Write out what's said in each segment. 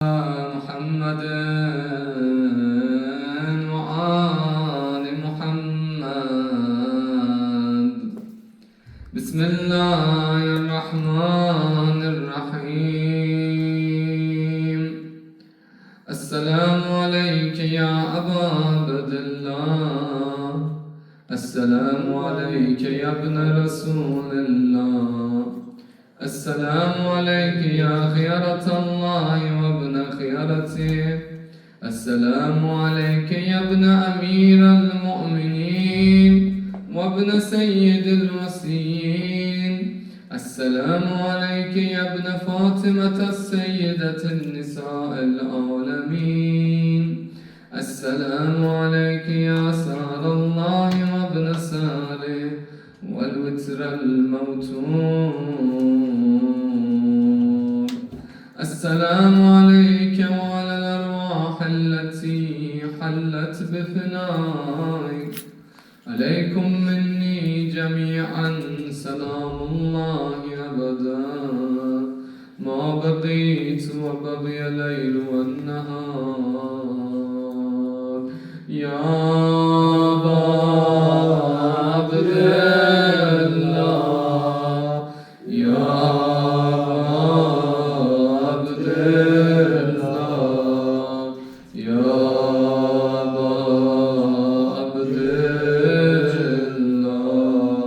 محمد وآل محمد. بسم الله الرحمن الرحيم. السلام عليك يا أبا عبد الله، السلام عليك يا ابن رسول الله، السلام عليك يا خيرة الله وابن خيرته، السلام عليك يا ابن أمير المؤمنين وابن سيد المرسلين، السلام عليك يا ابن فاطمة السيدة النساء العالمين، السلام عليك يا سار الله وابن ساره والوتر الموتور، السلام عليك وعلى الأرواح التي حلت بفنائك، عليكم مني جميعا سلام الله أبدا ما بقيت وبقي الليل والنهار. يا أبا عبد الله، يا أبا عبد الله، يا أبا عبد الله،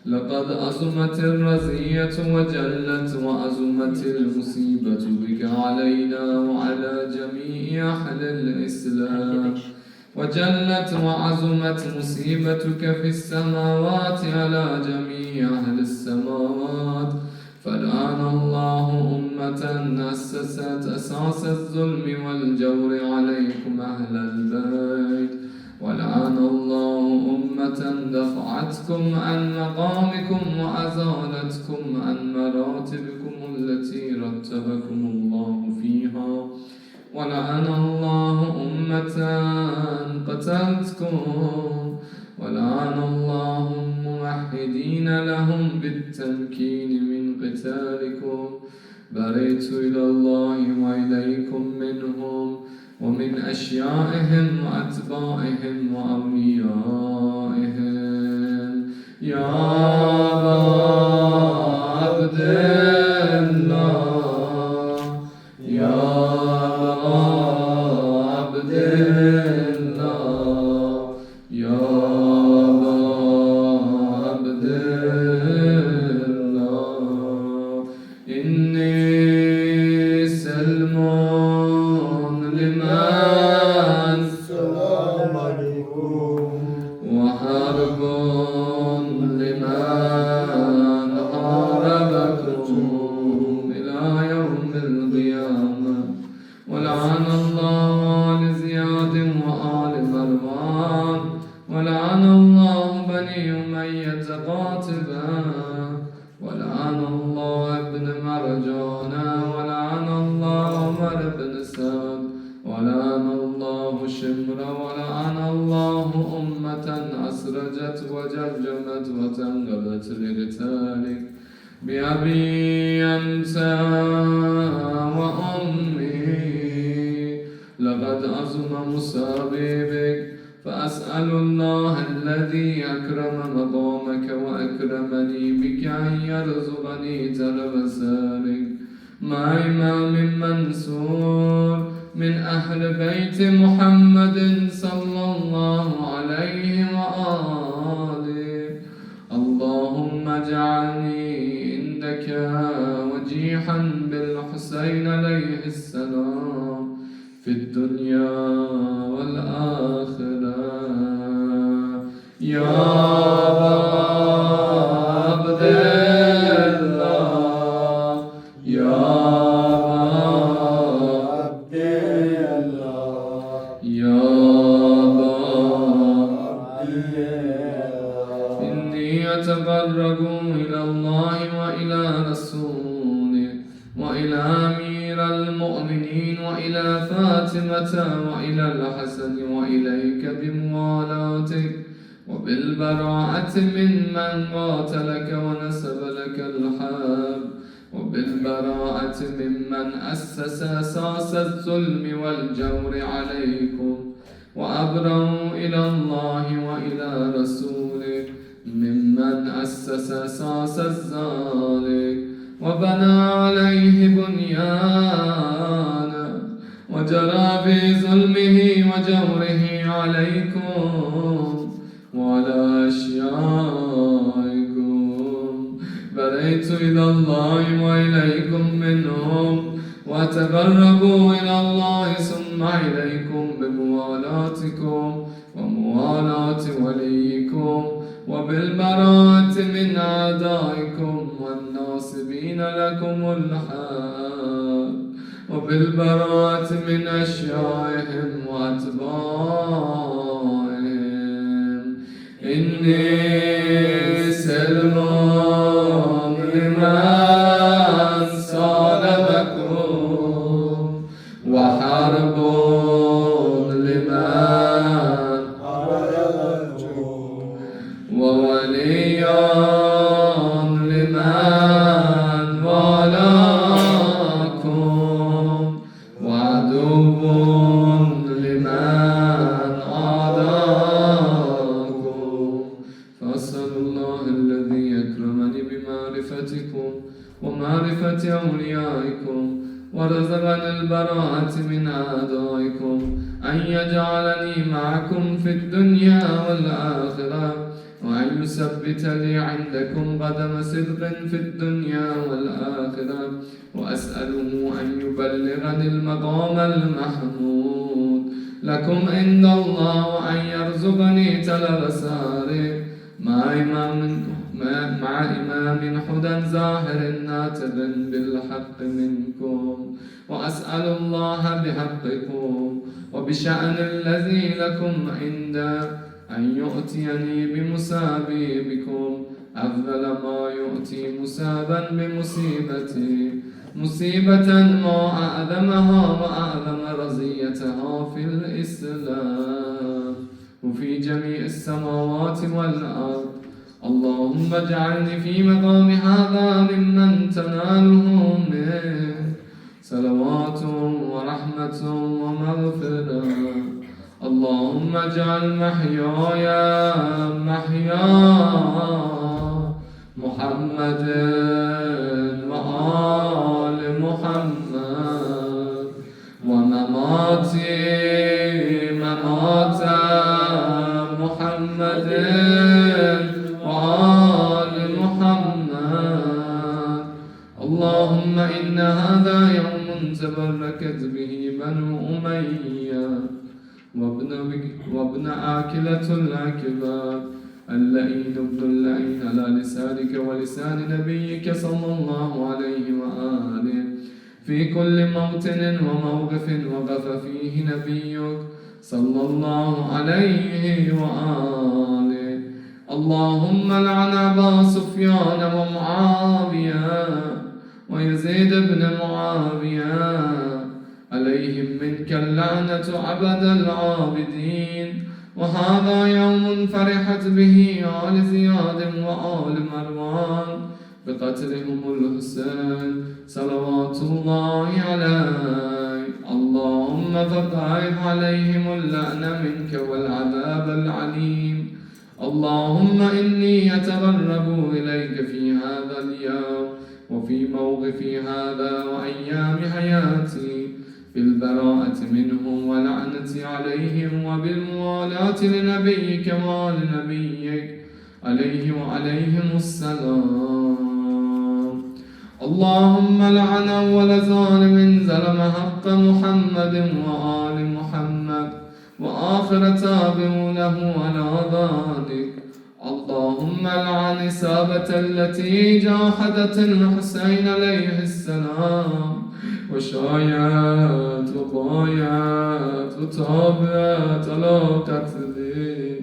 لقد عظمت الرزية وجلت وعظمت المصيبة بك علينا وعلى جميع أهل الإسلام، وجلت وعظمت مصيبتك في السماوات على جميع أهل السماوات، فلعن الله أمة أسست أساس الظلم والجور عليكم أهل البيت، ولعن الله أمة دفعتكم عن مقامكم وأزالتكم عن مراتبكم التي رتبكم الله فيها، ولعن الله أمة قتلتكم، ولعن الله الموحدين لهم بالتمكين من قتالكم. بريت إلى الله وإليكم منهم ومن أشيائهم وأتباعهم وأوليائهم. يا أبا عبد الله، يا أبا عبد الله، يا أبا عبد الله، إني سلم لمن السلام عليكم وحرب لمن حاربكم إلى يوم القيامة. ولعن الله آل زياد وآل مروان، ولعن الله بني أمية قاتبا، ولعن الله ابن مرجانا، ولعن الله عمر بن سعد، ولعن الله شمر، ولعن الله أمة أسرجت وجرجمت وتنقبت لقتالك. بأبي أنت وأمي لقد عظم مصابي بك، فأسأل الله الذي أكرم مقامك وأكرمني بك أن يرزقني طلب سالك مع إمام منصور من أهل بيت محمد صلى الله عليه وآله. اللهم اجعلني عندك وجيحا بالحسين عليه السلام في الدنيا والآخرة. يا أبا عبد الله، يا عبد الله، يا أبا عبد الله، إني أتبرك إلى الله وإلى رسوله وإلى أمير المؤمنين وإلى فاطمة وإلى الحسن وإليك بموالاتك وبالبراءة ممن قاتلك ونسب لك الحرب وبالبراءة ممن أسس أساس الظلم والجور عليكم، وأبرأوا إلى الله وإلى رسوله ممن أسس أساس الذلك وبنى عليه بنيانا وجرى في ظلمه وجوره عليكم وعلى أشيائكم. بريت إلى الله وإليكم منهم، وتقربوا إلى الله ثم إليكم بموالاتكم وموالاة وليكم، وبالبراءة من أعدائكم والناصبين لكم الحق، وبالبراءة من أشيائهم وأتباعهم. إني سلم لمن صالبكم، وحرب لمن حاربكم، وولي لمن والاكم، وعدو لمن عاداكم. فأسأل الله الذي أكرمني بمعرفتكم ومعرفة أوليائكم ورزقني البراءة من أعدائكم أن يجعلني معكم في الدنيا والآخرة، وأن يثبت لي عندكم قدم صدق في الدنيا والآخرة، وأسأله أن يبلغني المقام المحمود لكم عند الله، وأن يرزقني تل بصاره مع إمام هدى ظاهر ناطق بالحق منكم. وأسأل الله بحقكم وبشأن الذي لكم عنده أن يؤتيني بمصابي بكم أفضل ما يؤتي مصابا بمصيبتي، مصيبة ما أعظمها وأعظم رزيتها في الإسلام وفي جميع السماوات والأرض. اللهم اجعلني في مقام هذا ممن تناله منه صلوات ورحمة ومغفرة. اللهم اجعل محياي محيا محمد وآل محمد، ومماتي ممات محمد وآل محمد. اللهم إن هذا يوم تبركت به بنو أمية وابن آكلة الأكباد، اللئيم ابن اللئيم على لسانك ولسان نبيك صلى الله عليه وآله في كل موطن وموقف وقف فيه نبيك صلى الله عليه وآله. اللهم لعن أبا سفيان ومعاوية ويزيد بن معاوية، عليهم منك اللعنة عبد العابدين. وهذا يوم فرحت به آل زياد وآل مروان بقتلهم الحسين صلوات الله عليه. اللهم فبعث عليهم اللعن منك والعذاب العليم. اللهم إني أتقرب إليك في هذا اليوم وفي موقفي هذا وأيام حياتي بالبراءة منهم واللعنة عليهم وبالموالاة لنبيك وآل نبيك عليه وعليهم السلام. اللهم لعن أول ظالم ظلم حق محمد وآل محمد وآخر تابع له على ذلك. اللهم لعن إصابة التي جاحدت الحسين عليه السلام وشايعت وبايعت وتابعت على قتله.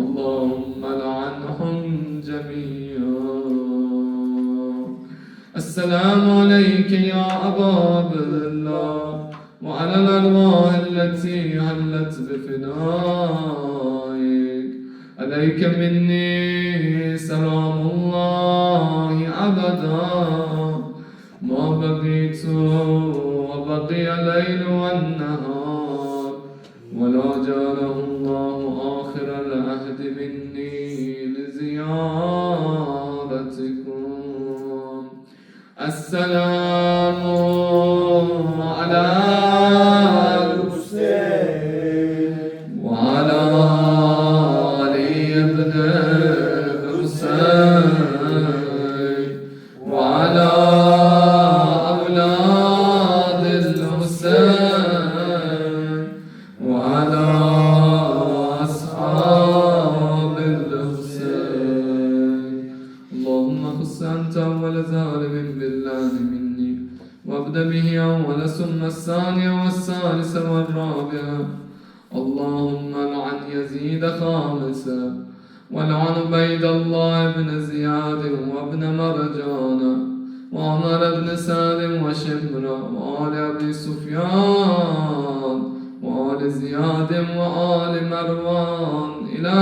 اللهم لعنهم جميعا. السلام عليك يا أبا عبد الله وعلى الأرواح التي هلت بفنائك. عليك مني سلام الله أبدا بقيت وبقي الليل والنهار ولا جعله الله آخر العهد مني لزيارتكم. السلام على الحسين وعلى علي بن الحسين وعلى أولاد الحسين وعلى أصحاب الحسين. اللهم خص أنت أول ظالم بالله مني وابدأ به أول ثم الثاني والثالث والرابع. اللهم لعن يزيد خامسا ولعن عبيد الله بن زياد وابن مرجان وعمر بن سالم وشمرا وآل أبي سفيان وآل زياد وآل مروان إلى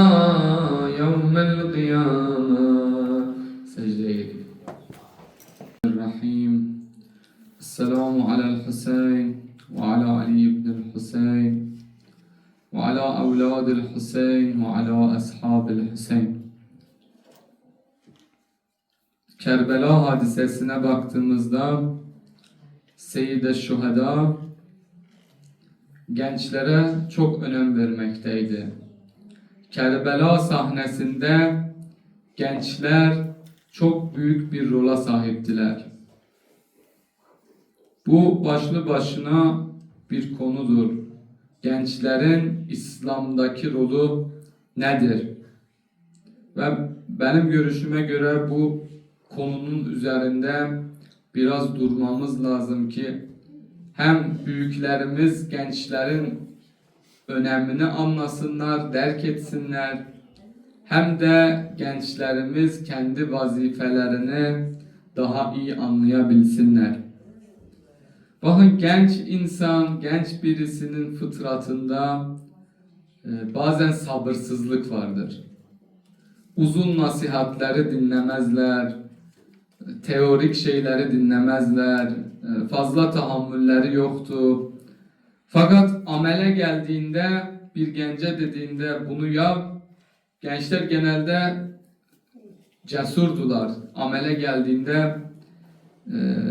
يوم القيامة. سجدة الرحيم. السلام على الحسين وعلى علي بن الحسين وعلى أولاد الحسين وعلى أصحاب الحسين. Kerbela hadisesine baktığımızda Seyyid-i Şuhada gençlere çok önem vermekteydi. Kerbela sahnesinde gençler çok büyük bir rola sahiptiler. Bu başlı başına bir konudur. Gençlerin İslam'daki rolü nedir? Ve benim görüşüme göre bu konunun üzerinde biraz durmamız lazım ki hem büyüklerimiz gençlerin önemini anlasınlar, derk etsinler, hem de gençlerimiz kendi vazifelerini daha iyi anlayabilsinler. Bakın, genç insan, genç birisinin fıtratında bazen sabırsızlık vardır. Uzun nasihatleri dinlemezler, teorik şeyleri dinlemezler, fazla tahammülleri yoktu. Fakat amele geldiğinde, bir gence dediğinde bunu yap, gençler genelde cesurdular. Amele geldiğinde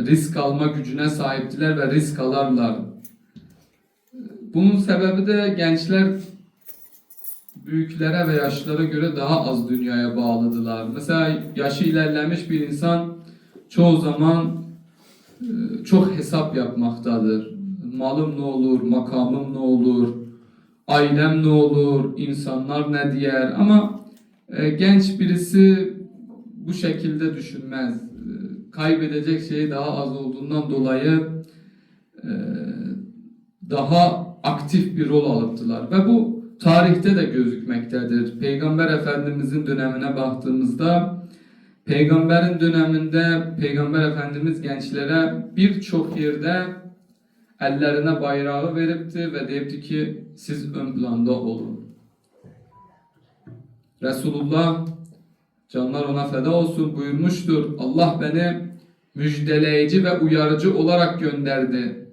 risk alma gücüne sahiptiler ve risk alarlar. Bunun sebebi de gençler büyüklere ve yaşlılara göre daha az dünyaya bağlıdılar. Mesela yaşı ilerlemiş bir insan çoğu zaman çok hesap yapmaktadır. Malım ne olur, makamım ne olur, ailem ne olur, insanlar ne diyer. Ama genç birisi bu şekilde düşünmez. Kaybedecek şey daha az olduğundan dolayı daha aktif bir rol alıptılar. Ve bu tarihte de gözükmektedir. Peygamber Efendimizin dönemine baktığımızda, Peygamberin döneminde Peygamber Efendimiz gençlere birçok yerde ellerine bayrağı veripti ve deyipti ki siz ön planda olun. Resulullah, canlar ona feda olsun, buyurmuştur. Allah beni müjdeleyici ve uyarıcı olarak gönderdi.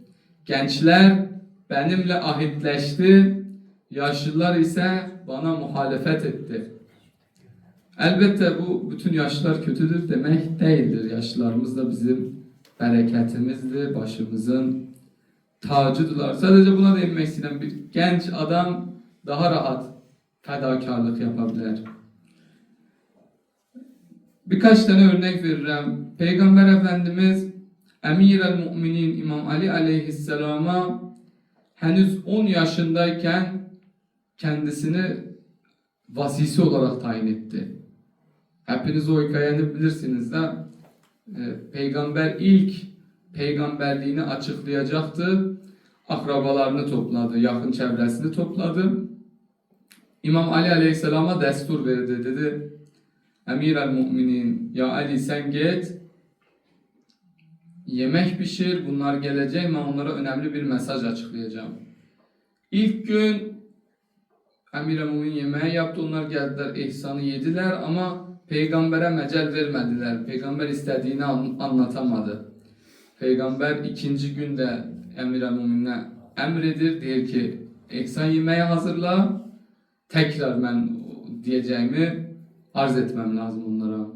Gençler benimle ahitleşti, yaşlılar ise bana muhalefet etti. Elbette bu bütün yaşlılar kötüdür demek değildir. Yaşlılarımız da bizim bereketimizdir, başımızın tacıdılar. Sadece buna değinmek istedim. Bir genç adam daha rahat fedakarlık yapabilir. Birkaç tane örnek veririm. Peygamber Efendimiz Emir el-Mu'minin İmam Ali aleyhisselama henüz 10 yaşındayken kendisini vasisi olarak tayin etti. Hepiniz o hikayeni bilirsiniz de peygamber ilk peygamberliğini açıklayacaktı. Akrabalarını topladı, yakın çevresini topladı. İmam Ali aleyhisselama destur verdi. Dedi, Emir el-Mu'minin, ya Ali sen git, yemek pişir, bunlar gelecek, ben onlara önemli bir mesaj açıklayacağım. İlk gün Emir el-Mu'minin yemeği yaptı, onlar geldiler, ihsanı yediler ama peygambere mecel vermediler. Peygamber istediğini anlatamadı. Peygamber ikinci günde emir-i müminine emredir. Deyir ki, eksan yemeği hazırla. Tekrar ben diyeceğimi arz etmem lazım onlara.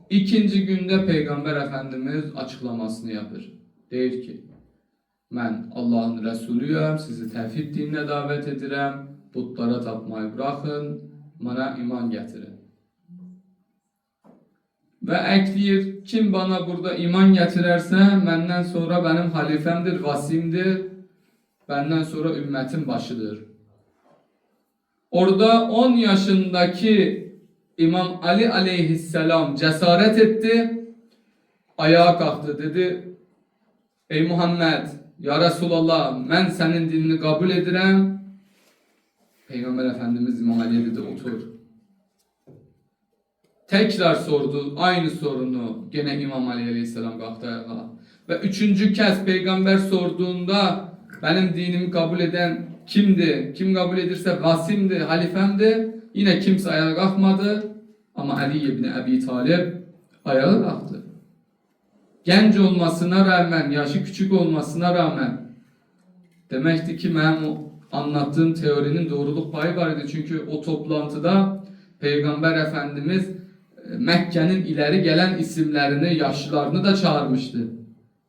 İkinci günde Peygamber Efendimiz açıklamasını yapır. Deyir ki, ben Allah'ın Resulüyüm, sizi tevhid dinine davet edirəm, putlara tapmayı bırakın, bana iman getirin. Ve ekleyir, kim bana burada iman getirerse, benden sonra benim halifemdir, vasimdir, benden sonra ümmetin başıdır. Orada 10 yaşındaki İmam Ali aleyhisselam cesaret etti, ayağa kalktı, dedi, ey Muhammed, ya Resulallah, ben senin dinini kabul edirəm. Peygamber Efendimiz İmam Ali'ye dedi, otur. Tekrar sordu aynı sorunu, gene İmam Ali aleyhisselam kalktı ayağa. Ve üçüncü kez Peygamber sorduğunda, benim dinimi kabul eden kimdi? Kim kabul edirse vasimdi, halifemdi. Yine kimse ayağa kalkmadı. Ama Ali ibn Abi Talib ayağa kalktı. Genç olmasına rağmen, yaşı küçük olmasına rağmen demekti ki benim o anlattığım teorinin doğruluk payı var idi. Çünkü o toplantıda Peygamber Efendimiz Mekke'nin ileri gelen isimlerini, yaşlılarını da çağırmıştı.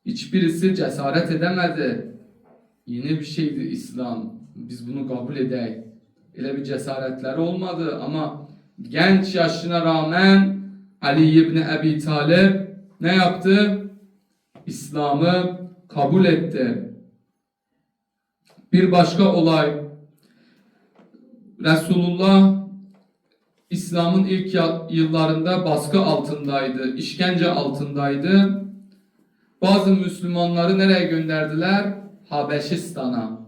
Hiçbirisi cesaret edemedi. Yeni bir şeydi İslam. Biz bunu kabul edelim. Öyle bir cesaretleri olmadı ama genç yaşına rağmen Ali ibn Abi Talib ne yaptı? İslam'ı kabul etti. Bir başka olay, Resulullah İslam'ın ilk yıllarında baskı altındaydı, işkence altındaydı. Bazı Müslümanları nereye gönderdiler? Habeşistan'a.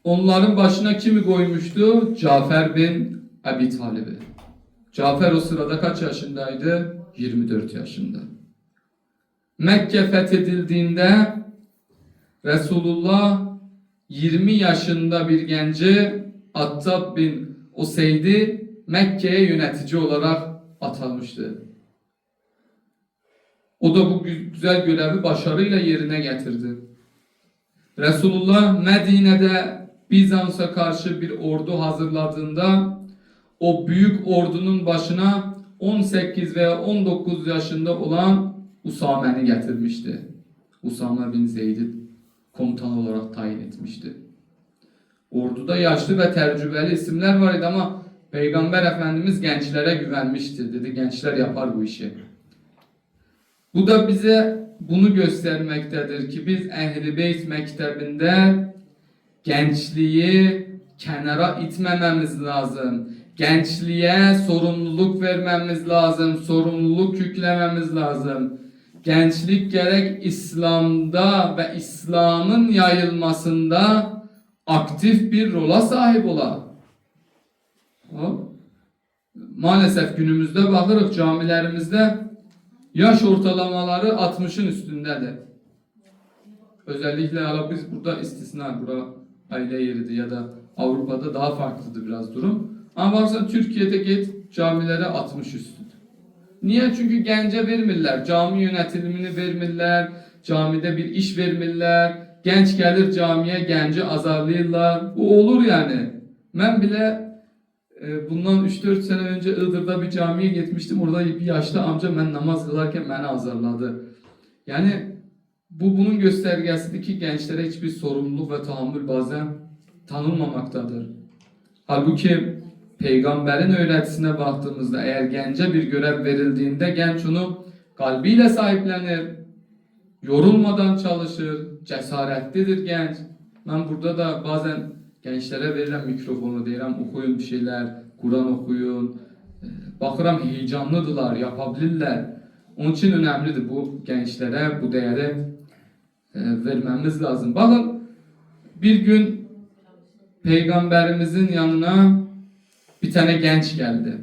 Onların başına kimi koymuştu? Cafer bin Abi Talib'i. Cafer o sırada kaç yaşındaydı? 24 yaşında. Mekke fethedildiğinde Resulullah 20 yaşında bir genci Attab bin Useyd'i Mekke'ye yönetici olarak atanmıştı. O da bu güzel görevi başarıyla yerine getirdi. Resulullah Medine'de Bizans'a karşı bir ordu hazırladığında o büyük ordunun başına 18 veya 19 yaşında olan Usame'ni getirmişti. Usame bin Zeyd'i komutan olarak tayin etmişti. Orduda yaşlı ve tecrübeli isimler vardı ama Peygamber Efendimiz gençlere güvenmişti. Dedi gençler yapar bu işi. Bu da bize bunu göstermektedir ki biz Ehl-i Beyt mektebinde gençliği kenara itmememiz lazım. Gençliğe sorumluluk vermemiz lazım. Sorumluluk yüklememiz lazım. Gençlik gerek İslam'da ve İslam'ın yayılmasında aktif bir rola sahip ola. Maalesef günümüzde bakırıq camilerimizde yaş ortalamaları 60'ın üstündedir. Özellikle biz burada istisna, bura aile yeridir ya da Avrupa'da daha farklıdır biraz durum. Ama baksan Türkiye'de git camilere 60 üstüdür. Niye? Çünkü gence vermirlər, cami yönetimini vermirlər, camide bir iş vermirlər, genç gelir camiye genci azarlayırlar. Bu olur yani. Ben bile bundan 3-4 sene önce Iğdır'da bir camiye gitmiştim. Orada bir yaşlı amca ben namaz kılarken beni azarladı. Yani bunun göstergesidir ki gençlere hiçbir sorumluluk ve tahammül bazen tanınmamaktadır. Halbuki Peygamberin öğretisine baktığımızda eğer gence bir görev verildiğinde genç onu kalbiyle sahiplenir, yorulmadan çalışır, cesaretlidir genç. Ben burada da bazen gençlere verilen mikrofonu deyirəm, okuyun bir şeyler, Kur'an okuyun. Bakıram heyecanlıdırlar, yapabilirler. Onun için önemlidir bu gençlere bu değeri vermemiz lazım. Bakın bir gün Peygamberimizin yanına bir tane genç geldi.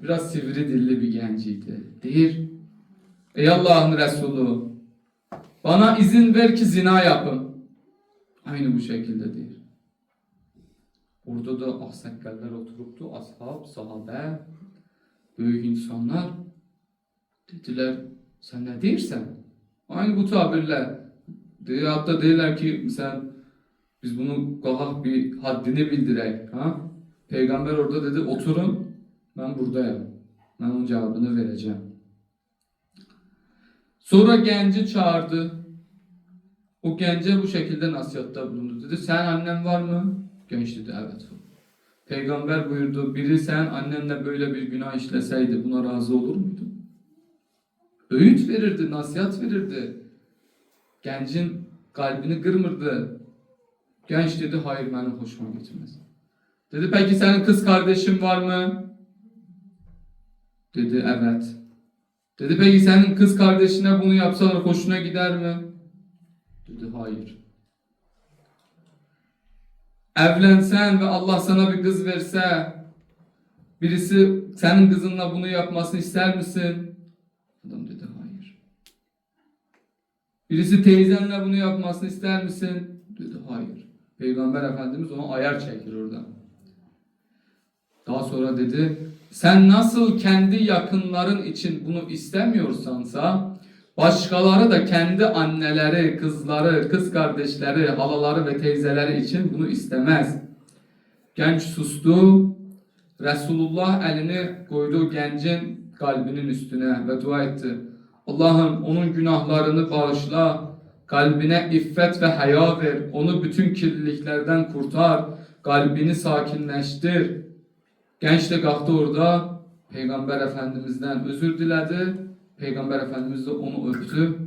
Biraz sivri dilli bir genciydi. Deyir, ey Allah'ın Resulü, bana izin ver ki zina yapın. Aynı bu şekilde deyir. Orada da ahsekkeller oturuptu, ashab, sahabe, büyük insanlar dediler, Sen ne deyirsən? Aynı bu tabirle. Hatta deyirlər ki, sen biz bunu qalaq bir haddini bildirək. Ha? Peygamber orada dedi, oturun, ben buradayım. Ben onun cevabını vereceğim. Sonra genci çağırdı. O gence bu şekilde nasihatta bulundu. Dedi, sen annen var mı? Genç dedi, evet var. Peygamber buyurdu, biri sen annenle böyle bir günah işleseydi buna razı olur muydu? Öğüt verirdi, nasihat verirdi. Gencin kalbini kırmırdı. Genç dedi, hayır benim hoşuma gitmez. Dedi, peki senin kız kardeşin var mı? Dedi, evet. Dedi, peki senin kız kardeşine bunu yapsalar hoşuna gider mi? Dedi, hayır. Evlensen ve Allah sana bir kız verse, birisi senin kızınla bunu yapmasını ister misin? Adam dedi, hayır. Birisi teyzenle bunu yapmasını ister misin? Dedi, hayır. Peygamber Efendimiz ona ayar çekir orada. Daha sonra dedi, sen nasıl kendi yakınların için bunu istemiyorsansa, başkaları da kendi anneleri, kızları, kız kardeşleri, halaları ve teyzeleri için bunu istemez. Genç sustu. Resulullah elini koydu gencin kalbinin üstüne ve dua etti. Allah'ım onun günahlarını bağışla, kalbine iffet ve haya ver, onu bütün kirliliklerden kurtar, kalbini sakinleştir. Genç de kalktı orada, Peygamber Efendimiz'den özür diledi. Peygamber Efendimiz de onu öptü.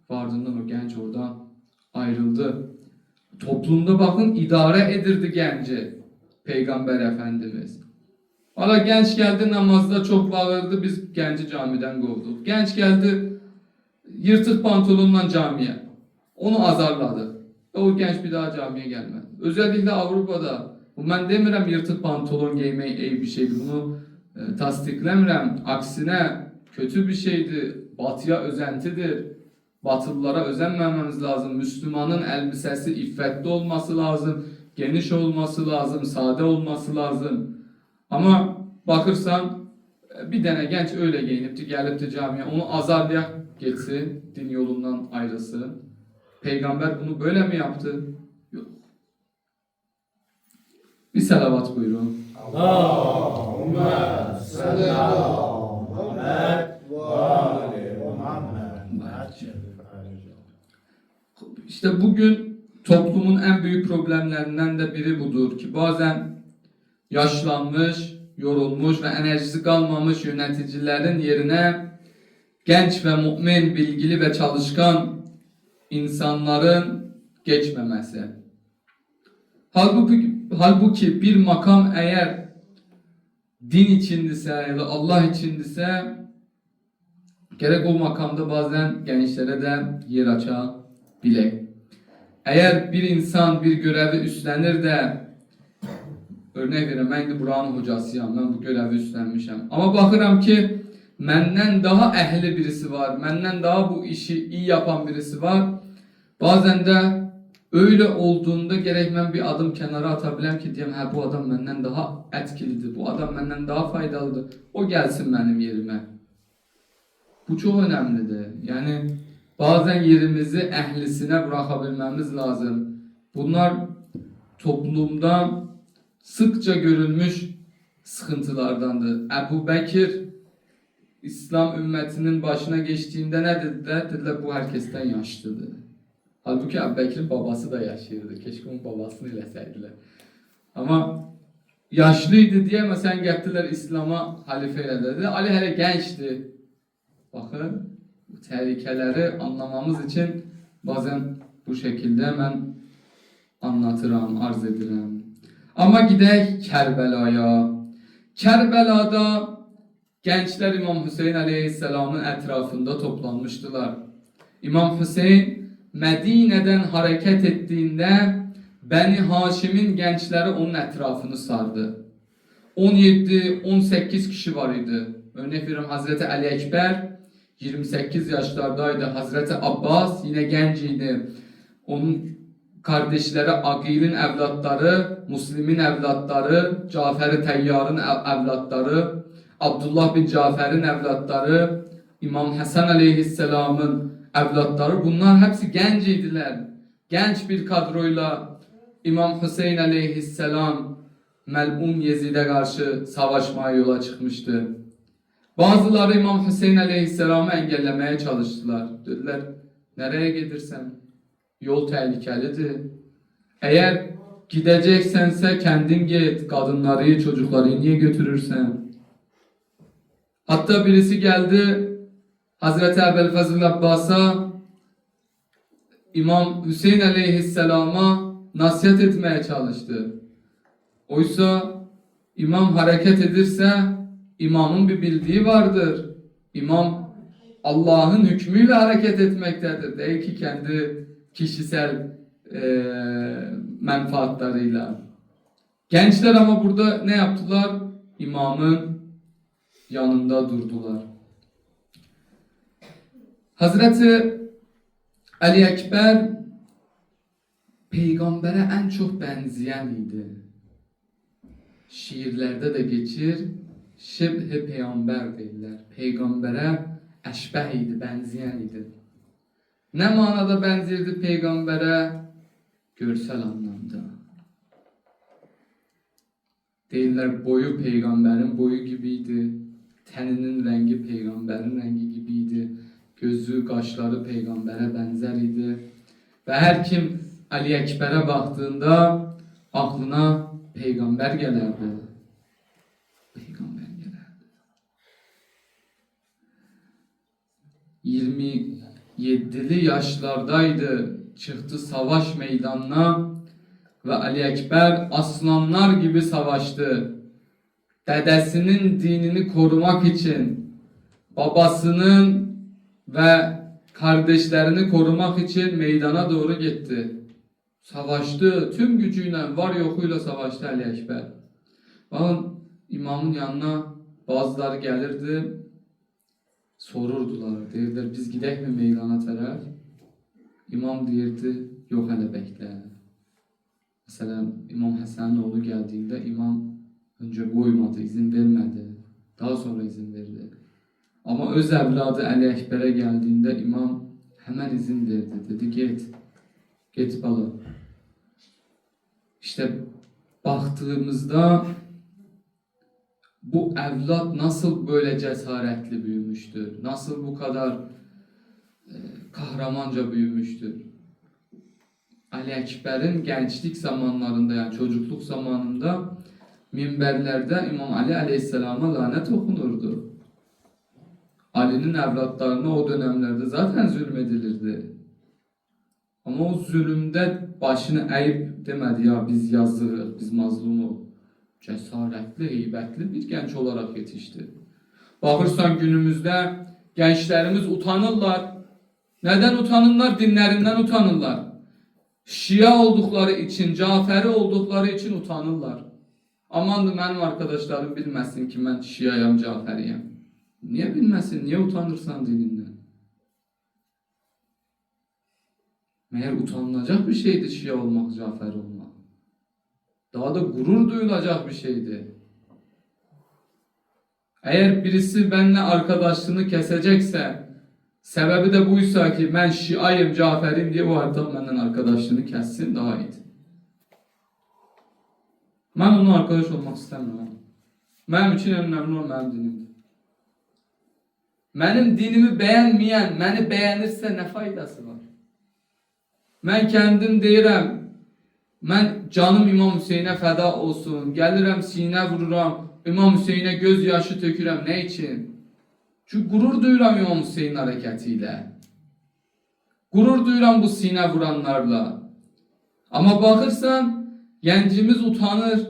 Ardından o genç oradan ayrıldı. Toplumda bakın idare edirdi genci Peygamber Efendimiz. Valla genç geldi namazda çok bağırdı, biz genci camiden kovduk. Genç geldi yırtık pantolonla camiye. Onu azarladı. O genç bir daha camiye gelmedi. Özellikle Avrupa'da, ben demirəm yırtık pantolon giymek iyi bir şeydi. Bunu tasdiklemirəm. Aksine kötü bir şeydi. Batıya özentidir. Batılılara özenmememiz lazım. Müslümanın elbisesi iffetli olması lazım. Geniş olması lazım. Sade olması lazım. Ama bakırsan bir tane genç öyle giyinipti, gelipti camiye. Onu azarlayak geçsin, din yolundan ayrılsın. Peygamber bunu böyle mi yaptı? Yok. Bir salavat buyurun. Allahümme salli ala Muhammed ve ali Muhammed. İşte bugün toplumun en büyük problemlerinden de biri budur ki bazen yaşlanmış, yorulmuş ve enerjisi kalmamış yöneticilerin yerine genç ve mümin, bilgili ve çalışkan insanların geçmemesi. Halbuki bir makam eğer din içindise ya da Allah içindise gerek o makamda bazen gençlere de yer açabilir. Eğer bir insan bir görevi üstlenir de örnek verirəm, mən indi buranın hocasıyam, mən bu görevi üstlenmişəm. Ama bakıram ki məndən daha ehli birisi var, məndən daha bu işi iyi yapan birisi var. Bazen de öyle olduğunda gerek mən bir adım kenara atabiləm ki diyeyim, hə bu adam məndən daha etkilidir, bu adam məndən daha faydalıdır. O gelsin benim yerime. Bu çok önemlidir. Yani bazen yerimizi ehlisine bırakabilmemiz lazım. Bunlar toplumda sıkça görülmüş sıkıntılardandır. Ebu Bekir İslam ümmetinin başına geçtiğinde ne dediler? Dediler bu herkesten yaşlıdır. Halbuki Ebu Bekir'in babası da yaşlıydı. Keşke onun babasını ileseydiler. Ama yaşlıydı diye mesela gettiler İslam'a halife eledi. Ali hele gençti. Bakın bu tehlikeleri anlamamız için bazen bu şekilde hemen anlatıram, arz edirəm. Ama gidək Kərbəlaya. Kərbəlada gençler İmam Hüseyin Aleyhisselam'ın etrafında toplanmıştılar. İmam Hüseyin Medine'den hareket ettiğinde Beni Haşim'in gençleri onun etrafını sardı. 17-18 kişi var idi. Örnek veriyorum Hazreti Ali Ekber 28 yaşlardaydı. Hazreti Abbas yine genç idi. Onun kardeşleri Akil'in evlatları, Müslim'in evlatları, Cafer-i Teyyar'ın evlatları, Abdullah bin Cafer'in evlatları, İmam Hasan aleyhisselamın evlatları, bunlar hepsi genç idiler. Genç bir kadroyla İmam Hüseyin aleyhisselam melun Yezid'e karşı savaşmaya yola çıkmıştı. Bazıları İmam Hüseyin aleyhisselamı engellemeye çalıştılar. Dediler, nereye gidersen yol tehlikelidir. Eğer gideceksense kendin git, kadınları, çocukları niye götürürsen? Hatta birisi geldi Hazreti Ebelfazıl Abbas'a, İmam Hüseyin aleyhisselama nasihat etmeye çalıştı. Oysa imam hareket edirse imamın bir bildiği vardır. İmam Allah'ın hükmüyle hareket etmektedir. Değil ki kendi kişisel menfaatlarıyla. Gençler ama burada ne yaptılar? İmamın yanında durdular. Hazreti Ali Ekber peygambere en çok benzeyen idi. Şiirlerde de geçir, şebh peygamber derler. Peygambere eşbeh idi, benzeyen idi. Ne manada benzirdi peygambere? Görsel anlamda. Deyirlər boyu peygamberin boyu gibiydi. Teninin rengi peygamberin rengi gibiydi. Gözü, qaşları peygambere benzer idi. Ve her kim Ali Ekber'e baktığında aklına peygamber gelirdi. Peygamber gelirdi. 27'li yaşlardaydı. Çıktı savaş meydanına ve Ali Ekber aslanlar gibi savaştı. Dedesinin dinini korumak için, babasının ve kardeşlerini korumak için meydana doğru gitti. Savaştı. Tüm gücüyle, var yokuyla savaştı Ali Ekber. Bakın imamın yanına bazıları gelirdi, sorurdular. Deyirler, biz gidek mi meydana taraf? İmam deyirdi, yok hele bekle. Mesela İmam Hasan'ın oğlu geldiğinde imam önce koymadı, izin vermedi. Daha sonra izin verdi. Ama öz evladı Ali Ekber'e geldiğinde imam hemen izin verdi. Dedi git. Git bala. İşte baktığımızda bu evlat nasıl böyle cesaretli büyümüştür? Nasıl bu kadar kahramanca büyümüştür? Ali Ekber'in gençlik zamanlarında, yani çocukluk zamanında minberlerde İmam Ali Aleyhisselam'a lanet okunurdu. Ali'nin evlatlarına o dönemlerde zaten zulmedilirdi. Ama o zulümde başını eğip demedi ya biz yazığız, biz mazlumuz. Cesaretli, heybetli bir genç olarak yetişti. Bakırsan günümüzde gençlerimiz utanırlar. Neden utanırlar? Dinlerinden utanırlar. Şia oldukları için, Caferi oldukları için utanırlar. Amandı benim arkadaşlarım bilmesin ki ben Şiayam, Caferiyim. Niye bilmesin? Niye utanırsan dininden? Meğer utanılacak bir şeydi Şia olmak, Cafer olmak. Daha da gurur duyulacak bir şeydi. Eğer birisi benimle arkadaşlığını kesecekse, sebebi de buysa ki ben Şiayım, Cafer'im diye o adam benden arkadaşlığını kessin, daha iyi. Ben onunla arkadaş olmak istemiyorum. Benim için en önemli olan benim dinimdir. Benim dinimi beğenmeyen, beni beğenirse ne faydası var? Ben kendim deyirəm, ben canım İmam Hüseyin'e feda olsun, gelirəm sinə vururam, İmam Hüseyin'e göz yaşı tökürəm, ne için? Çünkü gurur duyuram İmam Hüseyin hareketiyle. Gurur duyuram bu sinə vuranlarla. Ama bakırsan, gencimiz utanır.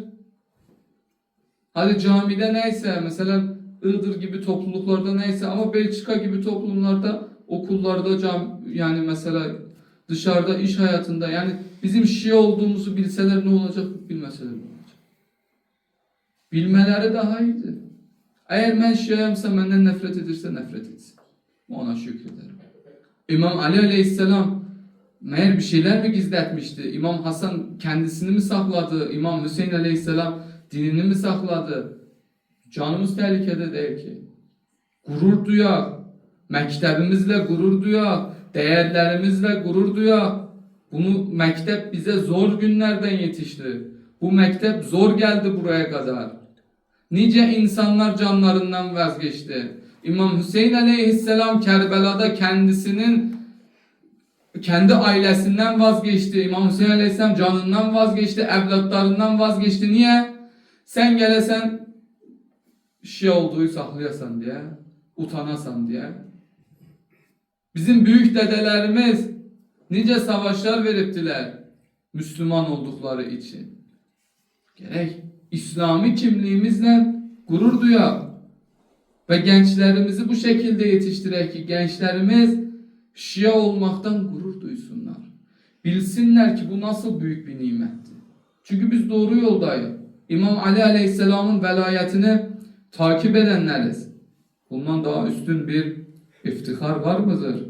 Hadi camide neyse, mesela Iğdır gibi topluluklarda neyse, ama Belçika gibi toplumlarda, okullarda, yani mesela dışarıda, iş hayatında, yani bizim Şia olduğumuzu bilseler ne olacak, bilmeseler ne olacak? Bilmeleri daha iyidir. Eğer ben Şia'yımsa, benden nefret edirse nefret etsin. Ona şükrederim. İmam Ali Aleyhisselam meğer bir şeyler mi gizletmişti? İmam Hasan kendisini mi sakladı? İmam Hüseyin Aleyhisselam dinini mi sakladı? Canımız tehlikede değil ki. Gurur duyak. Məktəbimizlə qürur duyaq, dəyərlərimizlə qürur duyaq. Bunu məktəb bizə zor günlərdən yetişdi. Bu məktəb zor gəldi buraya kadar. Nice insanlar canlarından vazgeçti. İmam Hüseyin aleyhisselam Kerbela'da kendi ailesinden vazgeçti. İmam Hüseyin aleyhisselam canından vazgeçti, evlatlarından vazgeçti. Niye? Sen gelesen şey olduğu saklayasan diye, utanasan diye. Bizim büyük dedelerimiz nice savaşlar veriptiler Müslüman oldukları için. Gerek İslami kimliğimizle gurur duyar ve gençlerimizi bu şekilde yetiştirek ki gençlerimiz Şia olmaktan gurur duysunlar. Bilsinler ki bu nasıl büyük bir nimetti. Çünkü biz doğru yoldayız. İmam Ali Aleyhisselam'ın velayetini takip edenleriz. Bundan daha üstün bir iftihar var mıdır?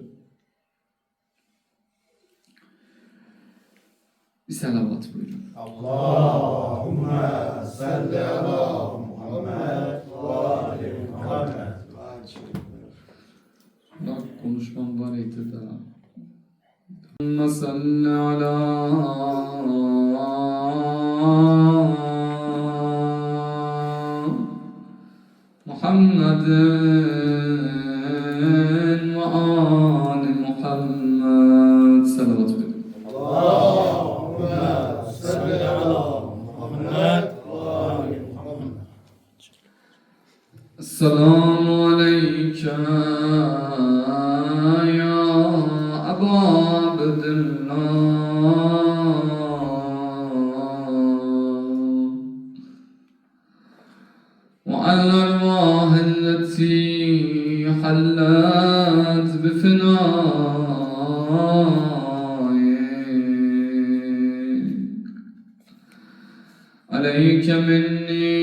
Bir selavat buyurun. Allahümme salli ala Muhammed ve ali Muhammed. Bak konuşmam var idi daha. Allahümme salli ala Muhammedin ve ali Muhammed. Selavat buyurun. Allahümme salli ala Muhammed ve ali Muhammed. Esselamu aleyke ya Ebu Abdillah. وعلى الأرواح التي حلت بفنائك عليك مني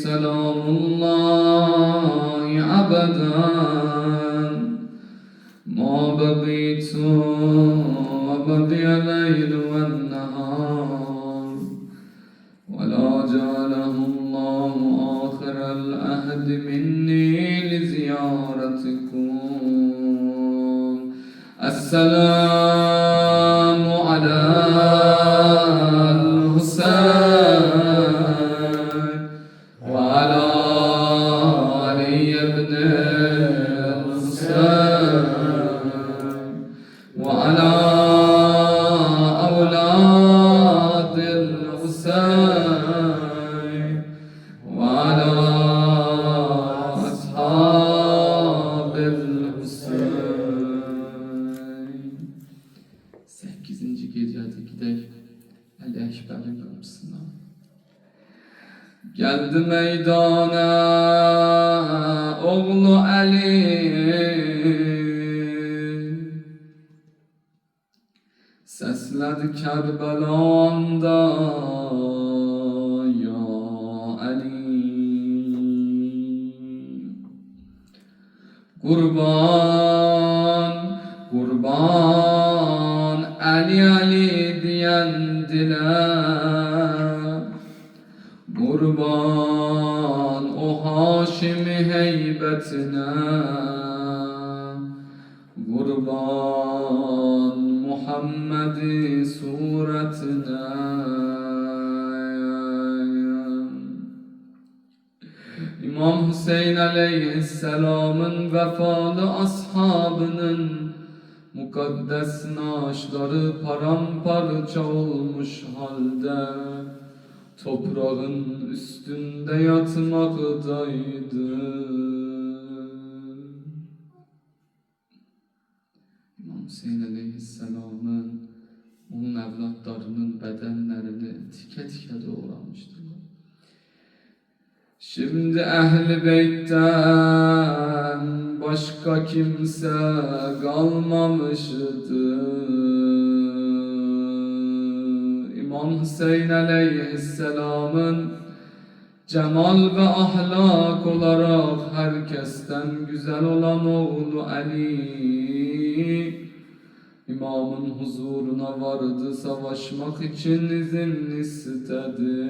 سلام الله أبدا ما بقيت وبقي الليل والنهار ولا جعله الله آخر العهد مني لزيارتكم. السلام على الحسين وعلى علي بن الحسين وعلى أولاد الحسين وعلى أصحاب الحسين. 8. gecede gidek Ali Ekber'in kapısına. Geldi meydana oğlu Ali, sesledi Kerbela'nda ya Ali. Kurban, kurban Ali Ali diyen dile, kurban o Haşimi heybetine, kurban Muhammed'i suretine. İmam Hüseyin aleyhisselamın vefalı ashabının mukaddes naaşları paramparça olmuş halde toprağın üstünde yatmaktaydı. İmam Hüseyin aleyhisselamın onun evlatlarının bedenlerini tike tike doğramıştılar. Şimdi Ehl-i Beyt'ten başka kimse kalmamıştı. İmam Hüseyin aleyhisselamın cemal ve ahlak olarak herkesten güzel olan oğlu Ali, İmamın huzuruna vardı, savaşmak için izin istedi.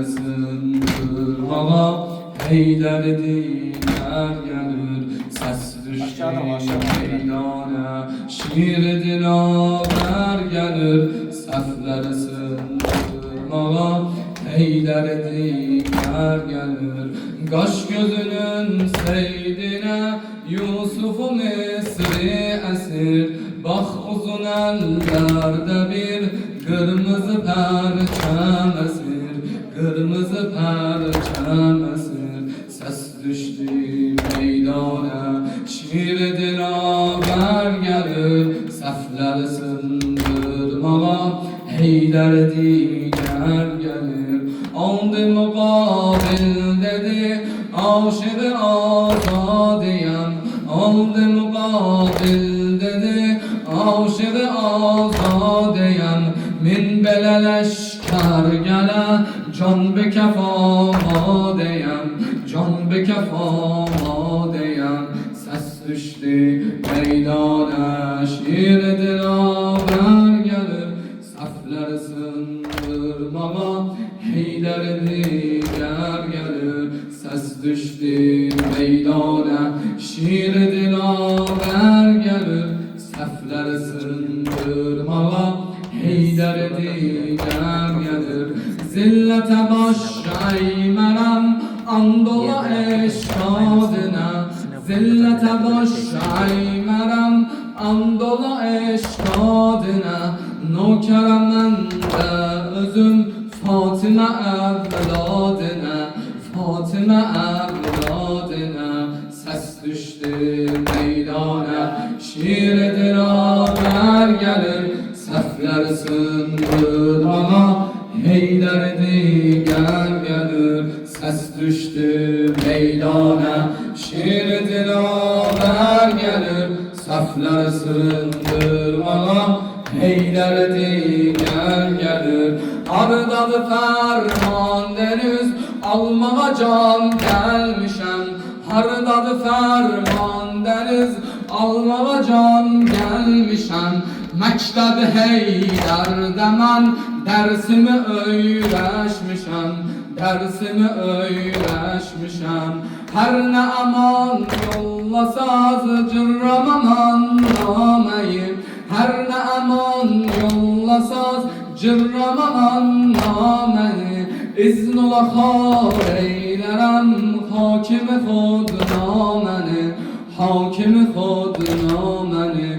safları sındırmağa Heydər dilər gəlir, səs düşdü meydana Şir dilavər gəlir, safları sındırmağa Heydər dilər gəlir, qaş gözünün seydinə Yusuf-u Misri əsir Bax uzun əllərdə bir qırmızı pərçəm əsir Qırmızı pərçəm əsir Səs düşdü meydana Şir dilavər gəlir Səhvləri sındırmağa Heydər digər gəlir Aldı müqabil dedi Aşığı azadiyəm Aldı müqabil dedi Aşığı azadiyəm Min belə ləşkər gələ Can bəkəfamadiyəm Can bəkəfamadiyəm Səs düşdü meydana Şir dilavər gəlir Səhvləri sındırmağa Heydər digər gəlir Səs düşdü meydana Şir dilavər gəlir Səhvləri sındırmağa Heydər digər gəlir Zillətə baş əymərəm Andola eşqadına Zillətə baş əymərəm Andola eşqadına Nokərəm mən də özüm Fatimə əvladına Fatimə əvladına Səs düşdü meydana Şir dilavər gəlir Səhvləri sındırmağa Heydər digər gəlir Səs düşdü meydana Şir dilavər gəlir Səhvləri sındırmağa Heydər digər gəlir Ardadır fərman deniz Almağa can gəlmişəm Hardadır fərman deniz Almağa can gəlmişəm Məktəb Heydərdə mən Dərsimi öyrəşmişəm Dərsimi öyrəşmişəm Hər nə aman yollasaz Cırramaman naməyi Hər nə aman yollasaz Cırramaman naməyi İzn ola xar eylərəm Hakimi xod naməni Hakimi xod naməni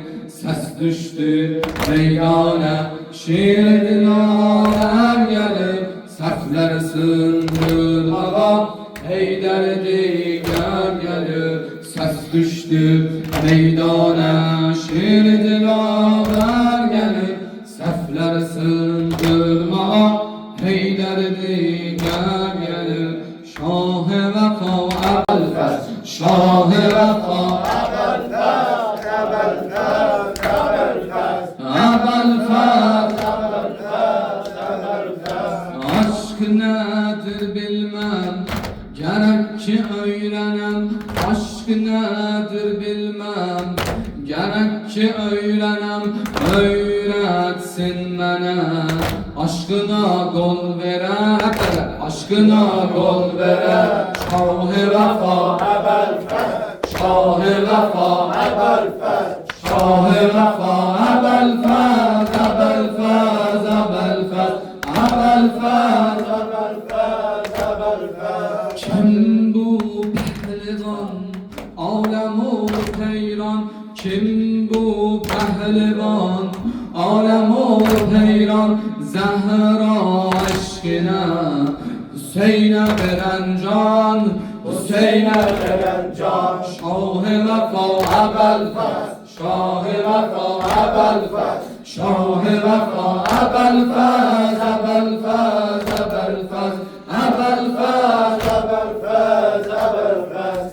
Səs düşdü meydana Şir dilavər gəlib Səhvləri sındırmağa Heydər digər gəlir Səs düşdü meydana Şir dilavər gəlir Səhvləri sındırmağa Heydər digər gəlir Şah-ı vəfa əbəl-fəz Şah-ı vəfa əbəl-fəz Əbəl-fəz Aşk nədir bilməm Gərək ki öyrənəm Aşk nədir bilməm Gərək ki öyrənəm Öyrətsin mənə Aşkına qol verə Aşkına qol verə Şah-ı vəfa əbəl-fəz Şah-ı vəfa əbəl-fəz Şah-ı vəfa əbəl-fəz Əbəl-fəz Əbəl-fəz Əbəl-fəz Əbəl-fəz Əbəl-fəz Kim bu pəhlivan Aləm-u heyran Kim bu pəhlivan Aləm-u heyran Zəhra eşqinə Hüseynə verən can Hüseynə verən can Şah-ı vəfa əbəl-fəz Şah-ı vəfa əbəl-fəz Şah-ı vəfa əbəl-fəz Əbəl-fəz Əbəl-fəz Əbəl-fəz Əbəl-fəz Əbəl-fəz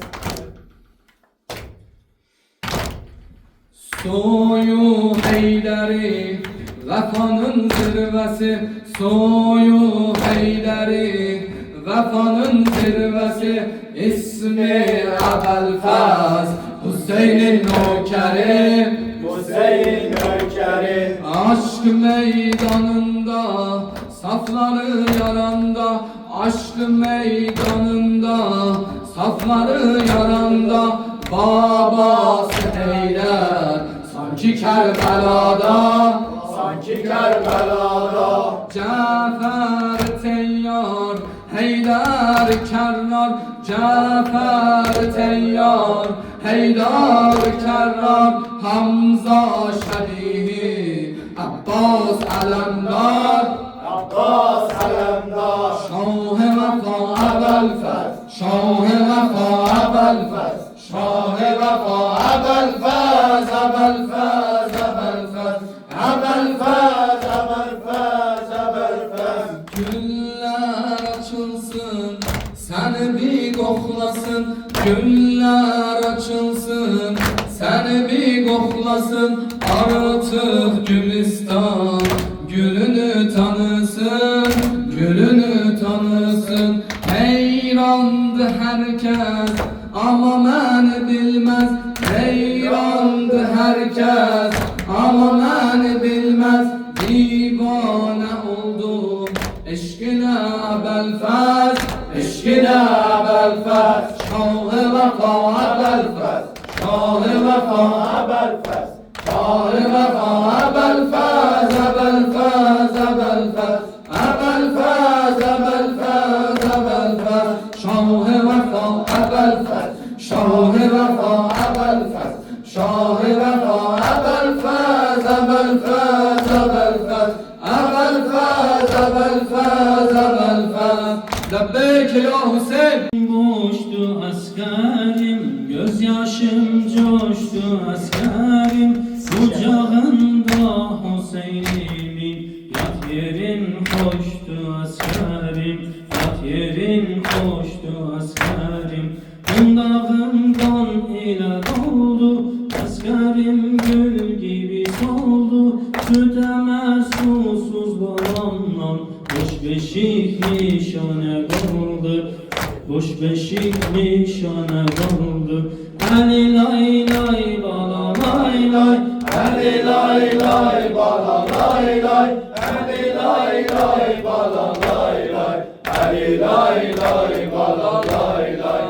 Soyu Heydəri Vəfanın zirvəsi Soyu Heydəri Vəfanın zirvəsi İsmi Əbəl-fəz Hüseynin nökəri Hüseyin nökəri Aşk meydanında Safları yaranda Aşkı meydanında, safları yaranda, babası eyler sanki Kerbela'da, sanki Kerbela'da. Cafer teyyar, Heydar kerrar, Cafer teyyar, Heydar kerrar, Hamza şebihi, Abbas alemdar, Abbas alemdar. Şah-ı Vefa Ebelfez, Şah-ı Vefa Ebelfez, Şah-ı Vefa Ebelfez, Ebelfez, Ebelfez, Ebelfez, Ebelfez, Ebelfez. Güller açılsın, seni bir koklasın, güller açılsın, seni bir koklasın, artık Gülistan gülünü tanısın, gülünü tanısın. Heyrandı herkes ama ben bilmez, heyrandı herkes ama ben bilmez. Divane oldum eşkine Ebelfez, eşkine Ebelfez. Şah-ı Vefa Ebelfez, Şah-ı Vefa Ebelfez, Şah-ı Vefa Ebelfez, Ebelfez, Ebelfez, Ebelfez, Ebelfez, Ebelfez. Şah-ı Vefa Ebelfez, Şah-ı Vefa Ebelfez, Şah-ı Vefa Ebelfez, Ebelfez, Ebelfez, Ebelfez, Ebelfez, Ebelfez. Lebbeyk ya Hüseyin. Boştu askerim, gözyaşım coştu askerim. Kucağında Hüseyin'imin yat yerin hoştu askerim, yat yerin hoştu askerim. Kundağımdan ile doldu askerim, gül gibi soldu. Süteme susuz balamla boş beşik nişane kaldı, boş beşik nişane kaldı. Ali lay lay bala lay lay, Ali lay lay bala lay lay, Ali lay lay bala lay lay, Ali lay lay bala lay lay,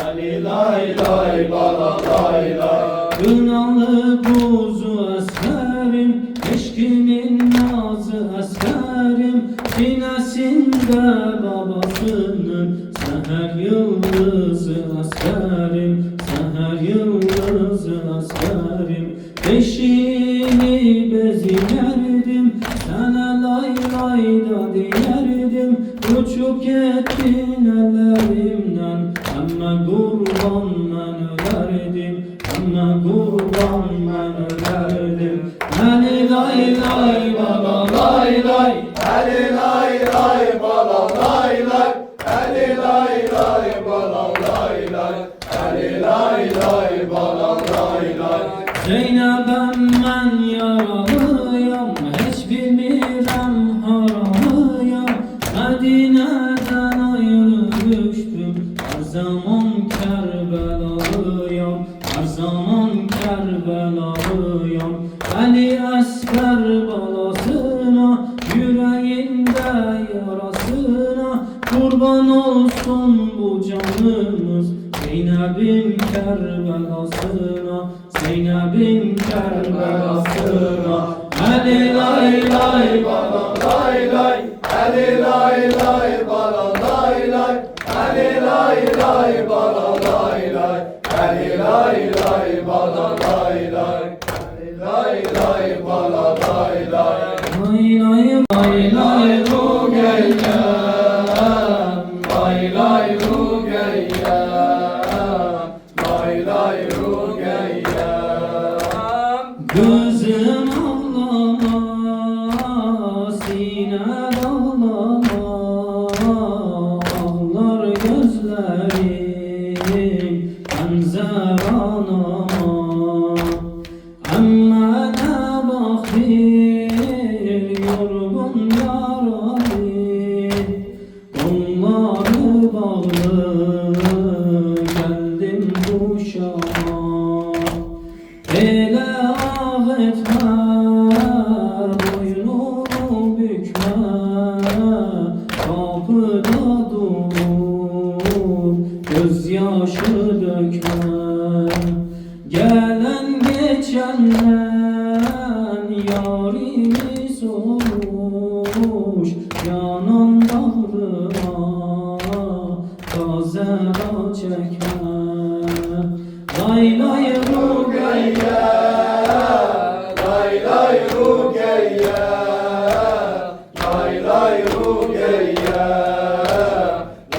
Ali lay lay bala lay lay. Kınalı kuzu askerim, eşkinin nazı askerim. Sinesinde babasının seher yıldızı askerim, seher yıldızı askerim. Beşiğini bezlerdim, sana lay lay da diyerdim. Uçuk ettin ellerimden, ama kurban ben ölerdim, ama kurban ben ölerdim. Ali lay lay baba lay lay, Ali lay lay bala lay lay, Ali lay lay bala lay lay, Ali lay lay bala lay lay. Zeynep'em ben yaralıyam, hiç bilmirem haramıyam. Medine'den ayrı düştüm, her zaman Kerbelalıyam, her zaman Kerbelalıyam. Ali asker balasına, yüreğinde yarasına, kurban olsun bu canımız Zeynep'in Kerbelasına, Zeynep'in Kerbelasına. Ali lay lay bala Lay lay, Ali lay lay bala lay lay, Ali lay lay bala lay lay, Ali lay lay bala lay lay, Ali lay lay bala lay lay. lay lay lay lay Rugeyyem, lay lay Rugeyyem, lay lay Rugeyyem. gözüm ağlama, sine dağlama, ağlar gözlerim benzer anama. Ama ne bakir yorgun yaralı, kolları bağlı geldim kuşama. Ele ah etme, boynunu bükme, kapıda dur. olur, gözyaşı dökme. Gelen geçenden yarimiz olmuş, yanan bağrıma tazela çekme. Lay lay Rugeyye, Lay lay Rugeyye, lay lay Rugeyye,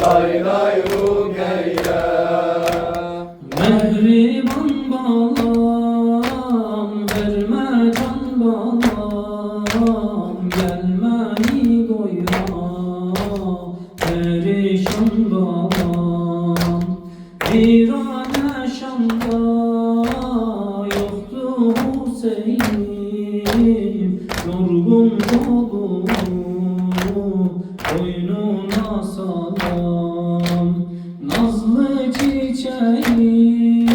lay lay Rugeyye. mehriban balam, verme can balam, gelmeni koyma, perişan balam. Virane Şam'da yoktu Hüseyin, yorgun dolu boynuna salam. Nazlı çiçeğim,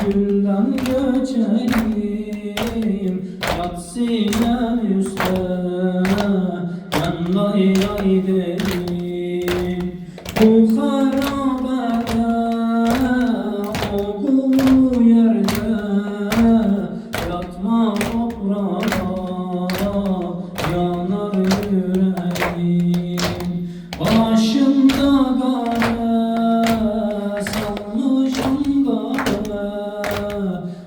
gülden göçeğim, yat sinem üstte, ben lay lay derim. Bu harabede, o kulu yerde, yatma toprağa, yanar yüreğim. Başımda gare, salmışım gare,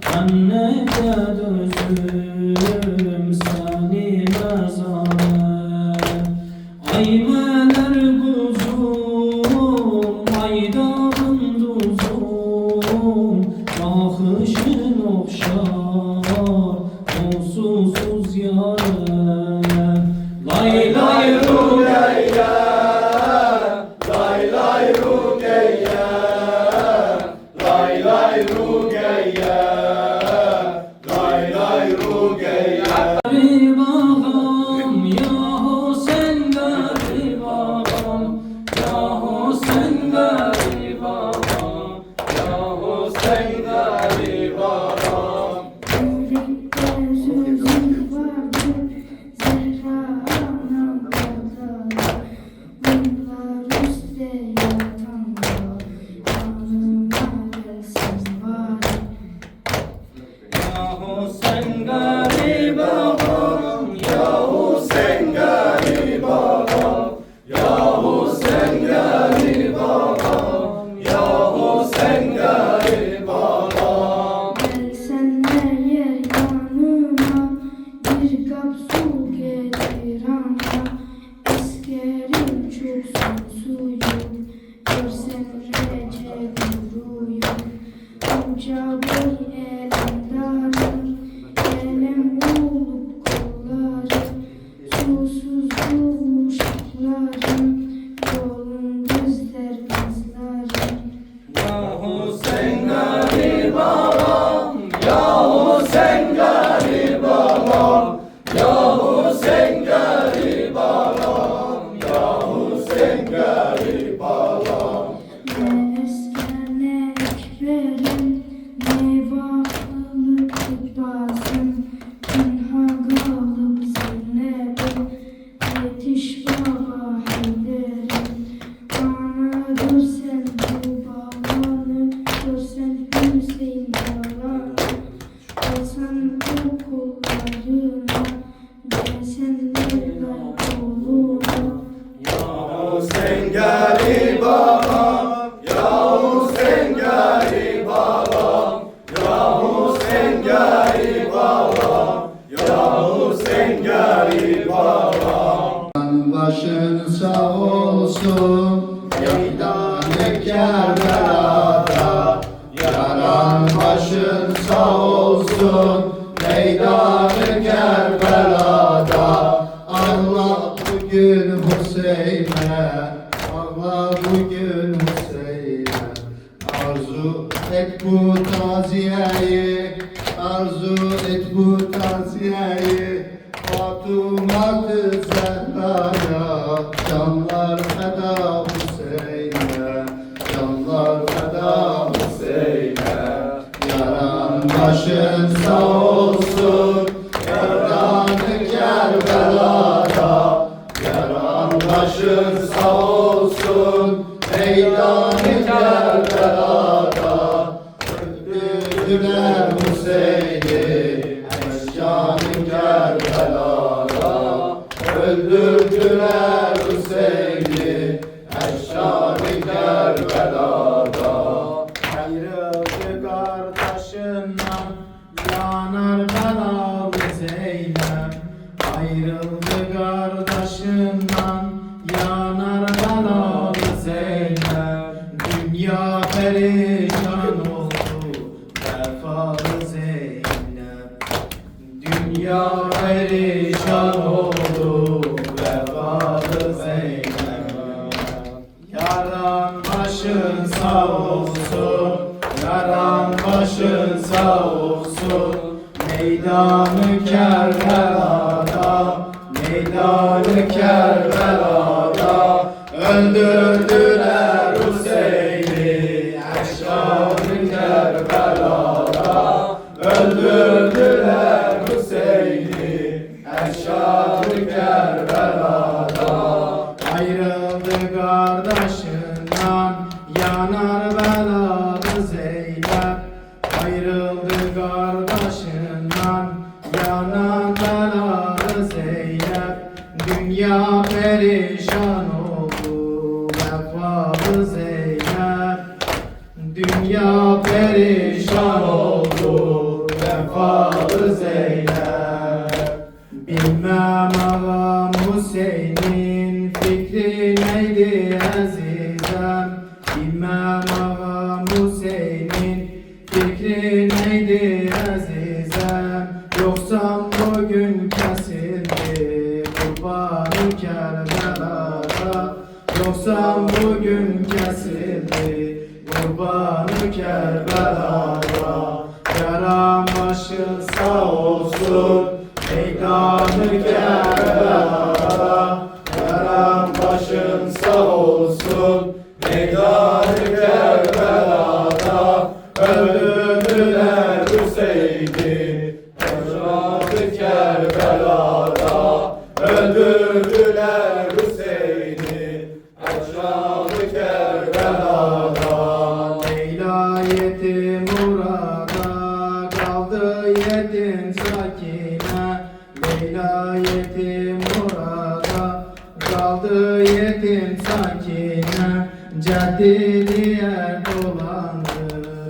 ben nece dözüm seni mezare. Aymeler kuzum, aydarın duzum, bakışın okşar, onsuzsuz yâre. Lay lay Rugeyye, lay lay Rugeyye, lay lay Rugeyye, lay lay Rugeyye. garip ağam, yahu sen garip ağam, yahu sen garip ağam, Yahu sen garip adam. Yürekte sözün vardır, Zehra anam kadar. Bunlar üstte yatanlar, yanıma gelsin bari. yahu sen garip ağam, Yahu sen garip adam. Yahu sen garip adam. Yahu sen garip adam. Gel sen de yer yanıma, bir kap su getir ana. Eskerim çoksun suyu, görsen Recep duruyor. Koca boy elimdarım, elim olup kollarım. Susuz buluşlarım, yolun göster kızlarım. yahu Sen garip adam. Yahu sen garip adam. Yahu sen garip adam. Yahu sen garip adam. Ne esker ne ekberim, ne vakılık tutmasın. Tınha kalıp Zeynep'im, yetiş baba Hayder'im. Bana görsen bu babanı, görsen Hüseyin babanı. Alsan bu kollarına, desen Leyla koluna. Yahu sen garip adam. Yahu sen garip adam. Yahu sen garip adam. Yahu sen garip adam. Başın sağ olsun, meydan-ı Kerbela'da. Yaran başın sağ olsun, meydan-ı Kerbela'da. Allah bugün Hüseyin'e, Allah bugün Hüseyin'e. Arzu et bu taziyeyi, arzu et bu taziyeyi. Fatıma-tı Zehra'ya, canlar feda Hüseyin'e, canlar feda Hüseyin'e. Yaran başın sağ olsun, Meydan-ı Kerbela'da. Yaran Yaran başın sağ olsun Meydan-ı Kerbela'da öldürdüler Hüseyin'i Eşcan-ı Kerbela'da öldürdüler Hüseyin'i Eşcan-ı Kerbela'da Ayrıldı kardeşinden yanar belalı Zeynep. Ayrıldı kardeşinden yanar belalı Zeynep. Dünya perişan oldu vefalı Zeynep. Dünya perişan oldu vefalı Zeynep. Yaran başın sağ olsun, yaran başın sağ olsun. Meydan-ı Kerbela'da, meydan-ı Kerbela'da öldürdüler Hüseyin'i. Eşcan-ı Kerbela'da öldürdüler Hüseyin'i. Eşcan-ı Kerbela'da ayrıldı kardeşinden yanar belalı Zeynep. Ayrıldı kardeşinden yanar belalı Zeynep. Dünya perişan oldu vefalı Zeynep. Dünya perişan oldu vefalı Zeynep. Bilmem ağam Hüseyin'in fikri neydi azizem. Bilmem ağam Hüseyin'in fikri neydi azizem. Yoksa bugün kesildi kurban-ı Kerbela'da. Yoksa bugün kesildi kurban-ı Kerbela'da. Yaram başın sağ olsun Meydan-ı Kerbela'da. Yaram başın sağ olsun Meydan-ı Kerbela'da öldürdüler Hüseyin'i. Eşcan-ı Kerbela'da öldürdüler Hüseyin'i. Eşcan-ı Kerbela'da Leyla yetim orada kaldı yetim sakine. Leyla yetim orada kaldı yetim sakine. Caddi diye dolandı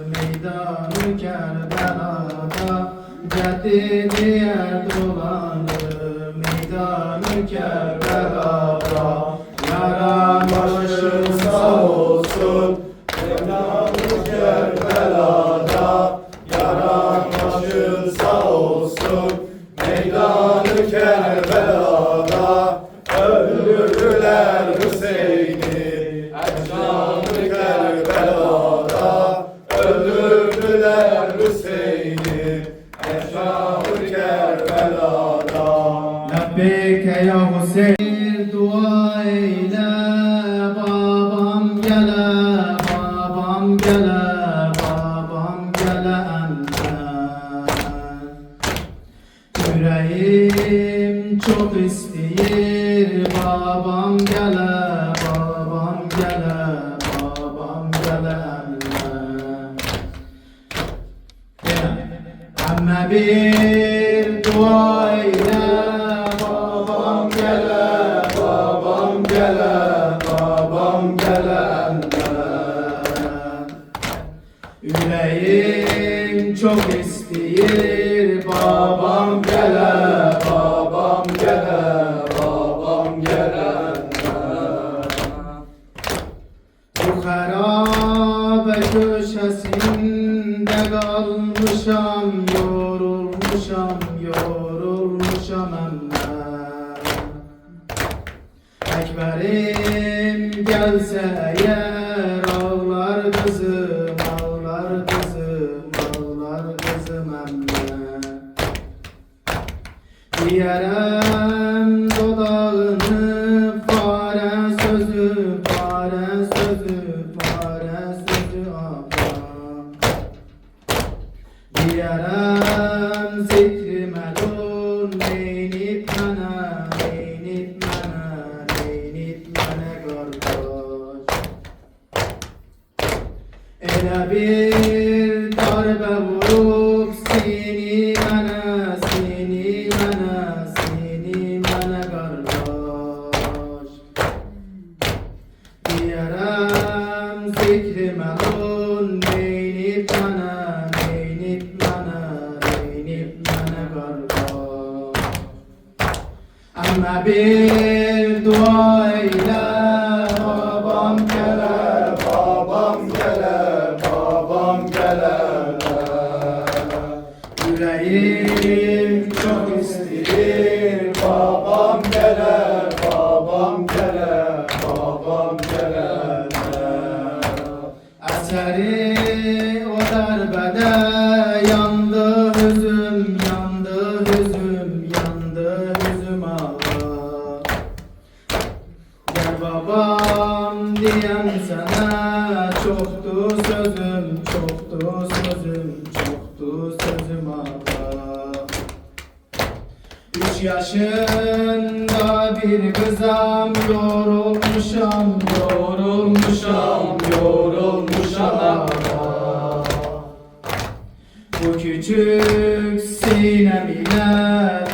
meydan-ı Kerbela'da. Caddi diye dolandı meydan-ı Kerbela'da. Yaran başın sağ olsun meydan-ı Kerbela'da. Yaran başın sağ olsun meydan-ı Kerbela'da öldürdüler Hüseyin'i. Eşcan-ı Kerbela'da öldürdüler Hüseyin'i. Eşcan-ı Kerbela'da Lebbeyke ya Hüseyin dua eyle babam gele, babam gele, babam gele enden. Yüreğim çok istiyor babam gele, babam gele, babam gele enden. Ama bir dua eyle babam gele, babam gele, babam gele enden. Yüreğim çok istiyor babam gele, babam gele, babam gele enden. Bu harabe köşesinde kalmışam, yorulmuşam, yorulmuşam emme. Ekberim gelse eğer ağlar kızım, ağlar kızım, ağlar kızım emme. Diyerem dodağını fare sözü, fare sözü, fare sözü ablam. Diyerem zikri melun, neynit mana, neynit mana, neynit Böyle bir darbe vurup seni bana, seni bana, seni bana kardeş. Diyerem zikrime on, beynip bana, beynip bana, beynip bana kardeş. Ama bir dua eyle, babam gele, babam gele, babam gele. Yüreğim çok ister, babam gele, babam gele, babam gele. Eseri o darbede yandı hüzüm, yandı hüzüm, yandı hüzüm ağa. Gel babam diyem sana, çoktu sözüm, çoktu sözüm, çoktu sözüm ağa. 3 yaşında bir kızam, yorulmuşam, yorulmuşam, yorulmuşam ağa. Bu küçük sinem ile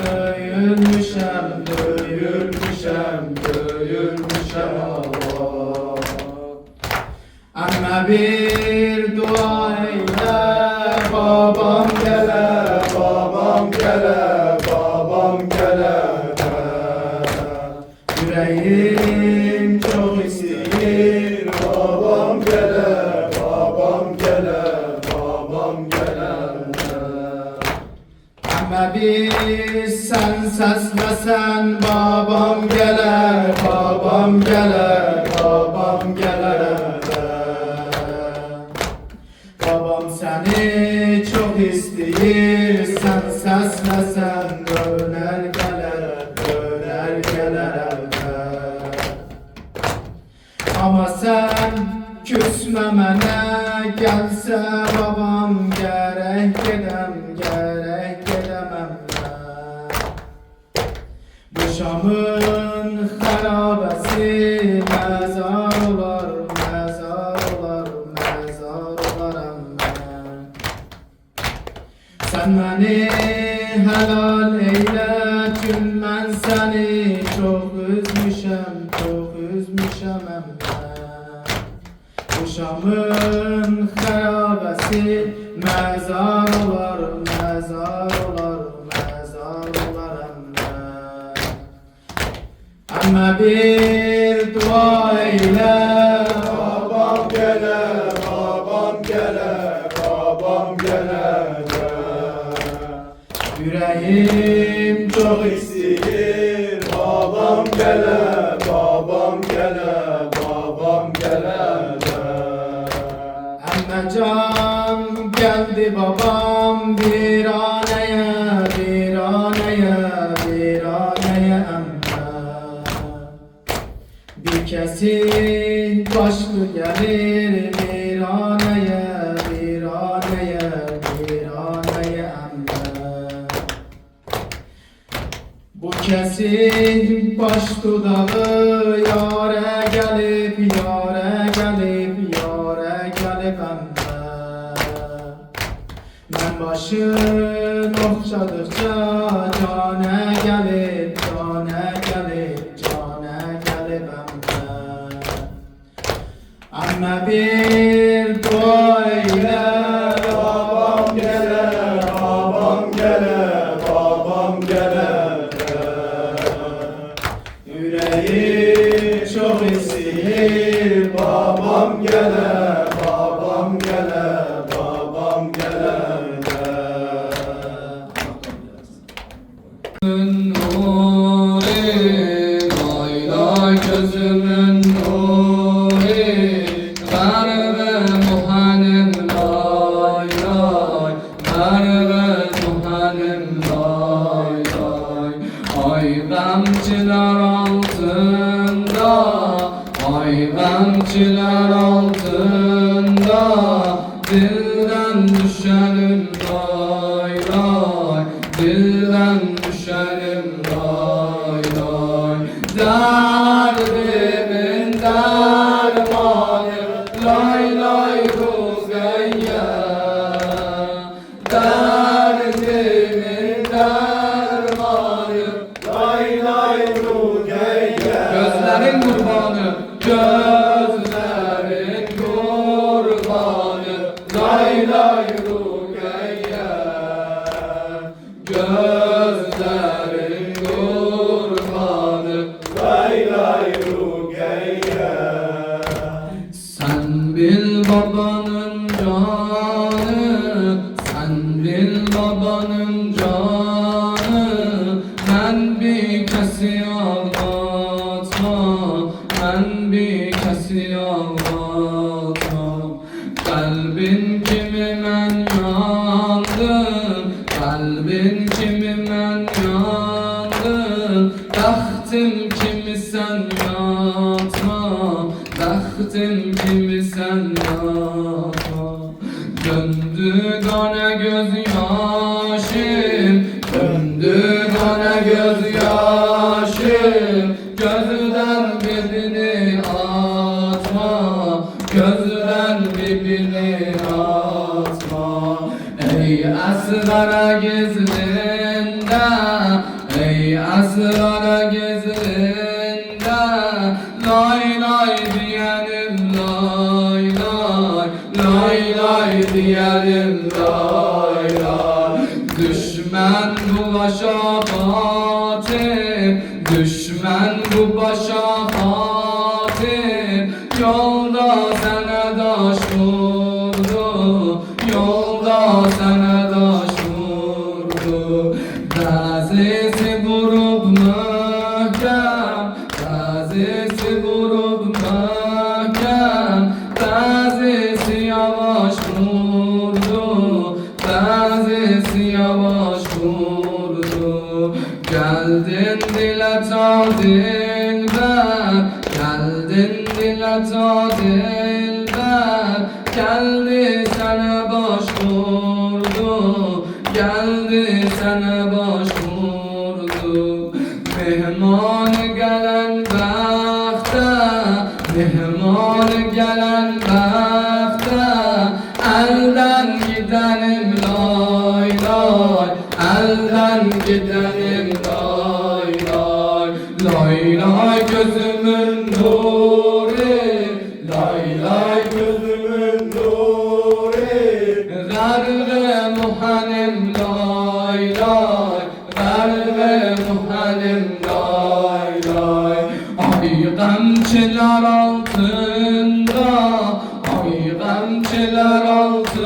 döyülmüşem, döyülmüşem, döyülmüşem Allah. Ama bir dua eyle, babam gele, babam gele, babam gele. Yüreğim çok ister, babam gele, babam gele, babam gele. Ama bir sen seslesen, babam gele, babam gele, babam gele. Babam seni çok istiyor, sen seslesen, döner gelir, döner gelir. Ama sen küsmemene, gelse babam gerek gedem, gerek gedemem ben. Bu Şam'ın harabesi mezar olar, mezar olar, mezar olaram ben. Sen beni helal eyle, çünkü ben seni çok üzmüşem, çok üzmüşem ben. Bu Şam'ın harabesi mezar olar, mezar olar, mezar olaram ben. Ama bir dua eyle, babam gele, babam gele, babam gele. Yüreğim çok istiyor, babam gele, babam gele, babam gele. Ama can geldi babam bir aneye, bir aneye, bir aneye amma. Bir kesin başlı gelir bir aneye, bir aneye, bir aneye amma. Bu kesin baş dudağı yare gelip, yare gelip, yare gelip emme. Ben başın okşadıkça cane gelip, cane gelip, cane gelip emme. Emme bir dua eyle, babam gele, babam gele, babam gele. Yüreğim çok istiyor, babam gele, babam gele, babam gele. Nuri, lay lay gözümün nuri, Merve muhanim lay lay, Merve muhanim lay lay. Ay gamçılar altında, ay gamçılar altında, dilden düşerim lay lay, dilden düşerim lay lay. Derdimin dermanı lay lay kul kurbanı, gözlerin kurbanı, lay lay Rukeyye. Gözlerin kurbanı, Lay lay Rukeyye. sen bil babanın canı, sen bil babanın canı, ben bir kesi ağlatma, ben bir kesi ağlatma. Kalbin kimi men yandım, kalbin kimi men yandım, tahtım kimi sen yatma, tahtım kimi sen yatma. Döndü gana göz yaşım, döndü gana göz yaşım, gözden birini atma, gözden birini atma. Ey asgara gizlinde, ey asgara gizlinde, lay lay diyelim lay lay, lay lay diyelim lay lay. Düşman bu başa hatim, düşman bu başa hatim, yolda sana daş vurdu, yolda sana daş vurdu. Bazısı vurup möhkem, bazısı vurup möhkem, bazısı yavaş vurdu, bazısı yavaş vurdu. Geldin dile ta dilber, geldin dile ta dilber, geldi sana baş vurdu, geldi sana baş vurdu. Mehman gelen bəxtə, mehman gelen bəxtə, elden gidenim lay lay, elden gidenim lay lay. Lay lay gözümün nuru, lay lay Gözümün nuru, Garbe muhanem lay lay, garbe muhanem lay lay. Ay gamçılar altında, ay gamçılar altında,